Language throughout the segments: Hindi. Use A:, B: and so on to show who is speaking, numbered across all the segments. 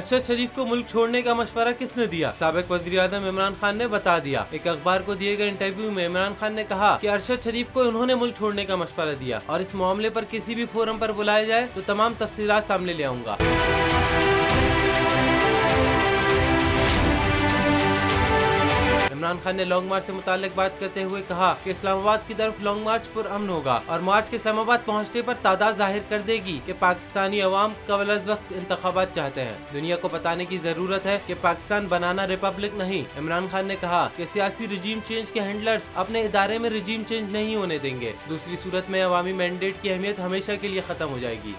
A: अरशद शरीफ को मुल्क छोड़ने का मशवरा किसने दिया? साबिक वज़ीर-ए-आज़म इमरान खान ने बता दिया। एक अखबार को दिए गए इंटरव्यू में इमरान खान ने कहा कि अरशद शरीफ को उन्होंने मुल्क छोड़ने का मशवरा दिया और इस मामले पर किसी भी फोरम पर बुलाया जाए तो तमाम तफसीलात सामने ले आऊंगा। इमरान खान ने लॉन्ग मार्च से मुताल्लिक बात करते हुए कहा कि इस्लामाबाद की तरफ लॉन्ग मार्च पर अमन होगा और मार्च के इस्लामाबाद पहुंचने पर तादाद जाहिर कर देगी कि पाकिस्तानी अवाम कबल अज़ वक्त इंतखाबात चाहते हैं। दुनिया को बताने की जरूरत है कि पाकिस्तान बनाना रिपब्लिक नहीं। इमरान खान ने कहा कि सियासी रिजीम चेंज के हैंडलर्स अपने इदारे में रिजीम चेंज नहीं होने देंगे, दूसरी सूरत में अवामी मैंडेट की अहमियत हमेशा के लिए खत्म हो जाएगी।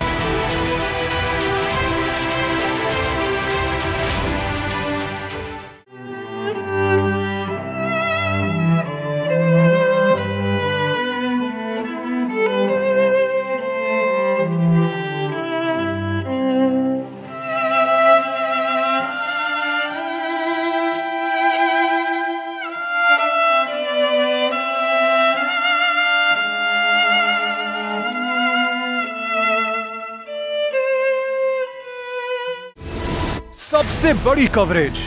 B: सबसे बड़ी कवरेज,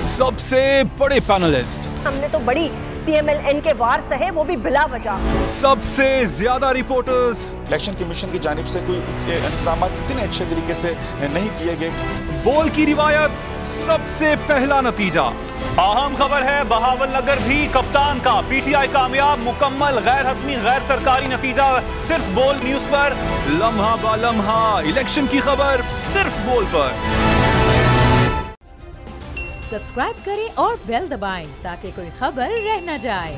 B: सबसे बड़े पैनलिस्ट,
C: हमने तो बड़ी PMLN के वार सहे, वो भी बिला वजह।
B: सबसे ज्यादा रिपोर्टर्स।
D: इलेक्शन कमीशन की जानिब से कोई इंतजाम इतने अच्छे तरीके से नहीं किए गए।
B: बोल की रिवायत, सबसे पहला नतीजा।
E: अहम खबर है बहावल नगर भी कप्तान का, PTI कामयाब, मुकम्मल गैर हतमी गैर सरकारी नतीजा सिर्फ बोल न्यूज पर।
B: लम्हा बा लम्हा इलेक्शन की खबर सिर्फ बोल पर।
F: सब्सक्राइब करें और बेल दबाएं ताकि कोई खबर रह न जाए।